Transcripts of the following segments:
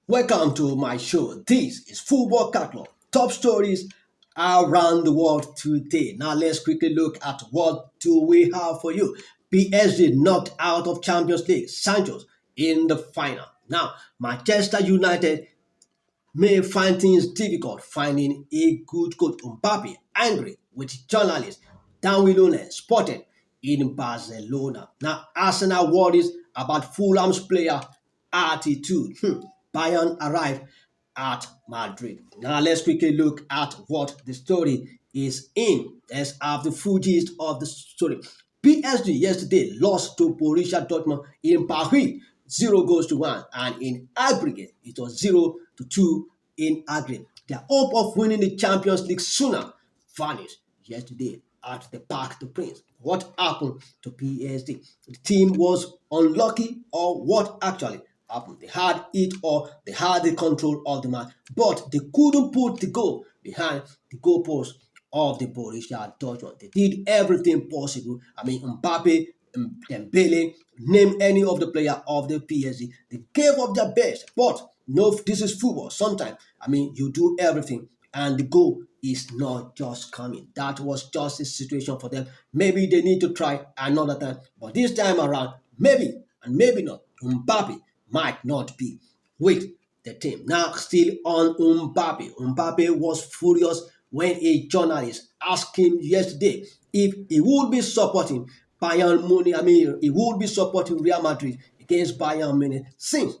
Welcome to my show. This is Football Catalog. Top stories around the world today. Now let's quickly look at what do we have for you. PSG knocked out of Champions League. Santos in the final. Now Manchester United may find things difficult finding a good coach. Mbappe angry with journalists. Darwin Nunez spotted in Barcelona. Now Arsenal worries about Fulham's player attitude. Bayern arrived at Madrid. Now let's quickly look at what the story is in. Let's have the full gist of the story. PSG yesterday lost to Borussia Dortmund in Paris, 0 goals to 1, and in aggregate it was 0-2 in aggregate. Their hope of winning the Champions League sooner vanished yesterday at the Parc des Princes. What happened to PSG? The team was unlucky, or what actually happened? They had it, or they had the control of the match, but they couldn't put the goal behind the goalpost of the Borussia Dortmund. They did everything possible. Mbappe, Dembele, name any of the player of the PSG. They gave up their best, but no, this is football. Sometimes, you do everything and the goal is not just coming. That was just a situation for them. Maybe they need to try another time, but this time around, maybe and maybe not. Mbappe might not be with the team. Now, still on Mbappe. Mbappe was furious when a journalist asked him yesterday if he would be supporting Bayern Munich. He would be supporting Real Madrid against Bayern Munich since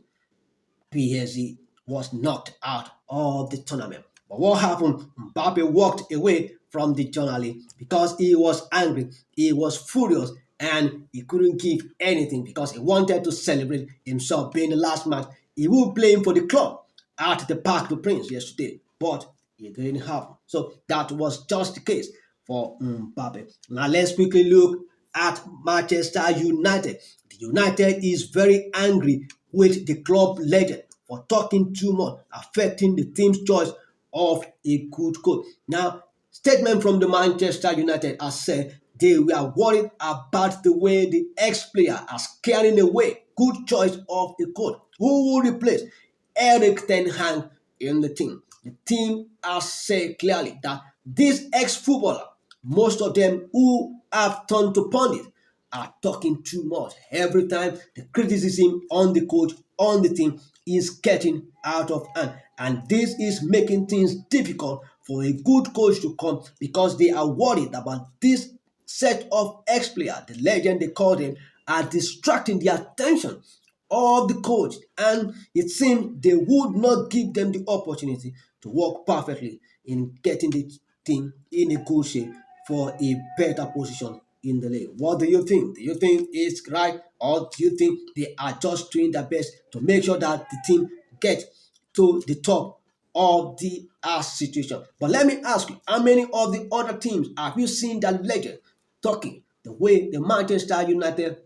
PSG was knocked out of the tournament. But what happened? Mbappe walked away from the journalist because he was angry, he was furious, and he couldn't give anything because he wanted to celebrate himself being the last match he would play for the club at the Parc des Princes yesterday. But it didn't happen. So that was just the case for Mbappe. Now let's quickly look at Manchester United. The United is very angry with the club legend for talking too much, affecting the team's choice of a good coach. Now, statement from the Manchester United has said they were worried about the way the ex-player is carrying away good choice of a coach who will replace Eric Ten Hag in the team. The team has said clearly that this ex-footballer, most of them who have turned to pundits, are talking too much. Every time the criticism on the coach, on the team, is getting out of hand. And this is making things difficult for a good coach to come because they are worried about this set of ex-players, the legend they call them, are distracting the attention of the coach. And it seems they would not give them the opportunity to work perfectly in getting the team in a good shape for a better position in the league. What do you think? Do you think it's right, or do you think they are just doing their best to make sure that the team gets to the top of the situation? But let me ask you, how many of the other teams have you seen that legend talking the way the Manchester United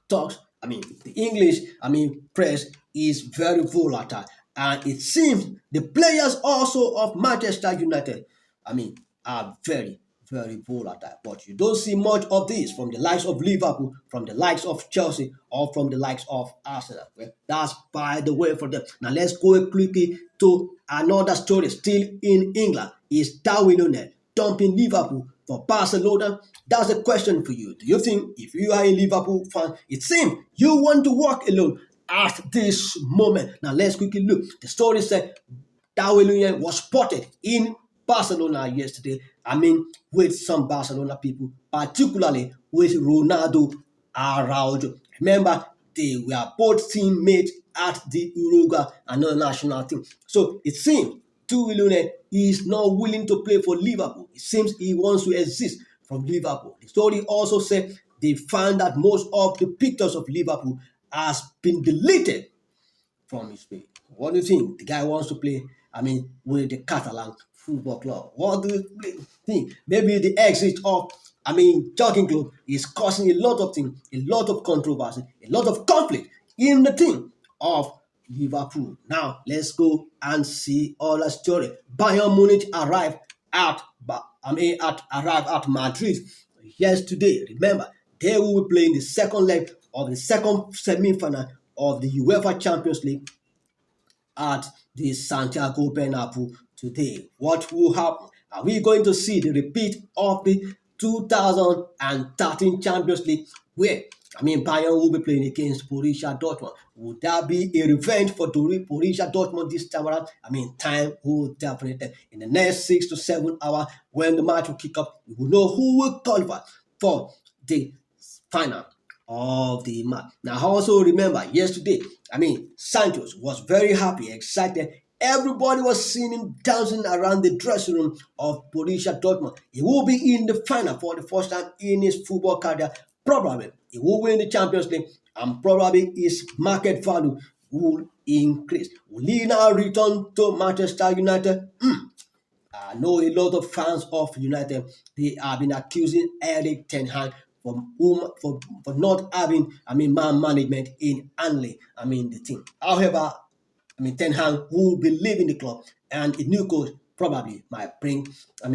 talks? The English, press is very volatile, and it seems the players also of Manchester United, are very, very volatile. But you don't see much of this from the likes of Liverpool, from the likes of Chelsea, or from the likes of Arsenal. Well, that's by the way for them. Now let's go quickly to another story still in England. Is Darwin Nunez dumping Liverpool for Barcelona? That's a question for you. Do you think if you are a Liverpool fan, it seems you want to walk alone at this moment? Now let's quickly look. The story said Darwin Nunez was spotted in Barcelona yesterday. With some Barcelona people, particularly with Ronaldo Araujo. Remember, they were both teammates at the Uruguay and national team. So it seems Tuchel is not willing to play for Liverpool. It seems he wants to exist from Liverpool. The story also said they found that most of the pictures of Liverpool has been deleted from his page. What do you think? The guy wants to play, with the Catalan football club. What do you think? Maybe the exit of, jogging club is causing a lot of things, a lot of controversy, a lot of conflict in the team of Liverpool. Now, let's go and see all the story. Bayern Munich arrived at Madrid yesterday. Remember, they will be playing the second leg of the second semi-final of the UEFA Champions League at the Santiago Bernabeu today. What will happen? Are we going to see the repeat of the 2013 Champions League where Bayern will be playing against Borussia Dortmund? Would that be a revenge for Borussia Dortmund this time around? Time will definitely in the next 6 to 7 hours when the match will kick off, we will know who will qualify for the final of the match. Now, I also remember yesterday, Santos was very happy, excited. Everybody was seeing him dancing around the dressing room of Borussia Dortmund. He will be in the final for the first time in his football career. Probably he will win the Champions League and probably his market value will increase. Will he now return to Manchester United? I know a lot of fans of United, they have been accusing Eric Ten Hag for not having man management in handling the team. However, Ten Hag will be leaving the club and a new coach probably might bring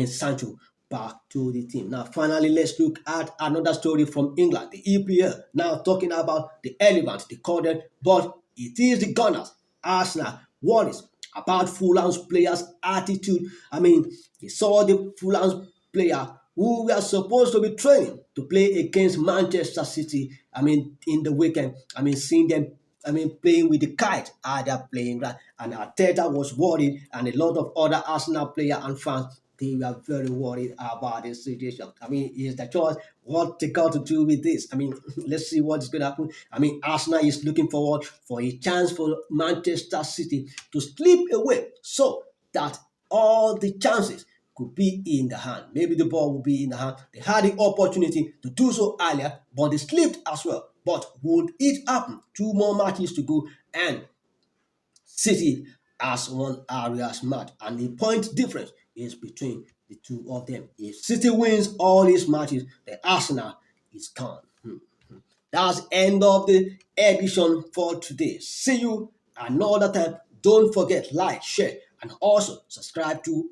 Sancho back to the team. Now finally let's look at another story from England, the EPL. Now talking about the elephant, the corded, but it is the Gunners. Arsenal worries about Fulham's players' attitude. They saw the Fulham's player who were supposed to be training to play against Manchester City. In the weekend, seeing them. Playing with the kite, they're playing that, and Arteta was worried, and a lot of other Arsenal players and fans they were very worried about this situation. Is the choice what they got to do with this? Let's see what's going to happen. Arsenal is looking forward for a chance for Manchester City to slip away so that all the chances could be in the hand. Maybe the ball will be in the hand. They had the opportunity to do so earlier, but they slipped as well. But would it happen? 2 more matches to go, and City has won Arias match, and the point difference is between the two of them. If City wins all his matches, then Arsenal is gone. That's end of the edition for today. See you another time. Don't forget like, share, and also subscribe to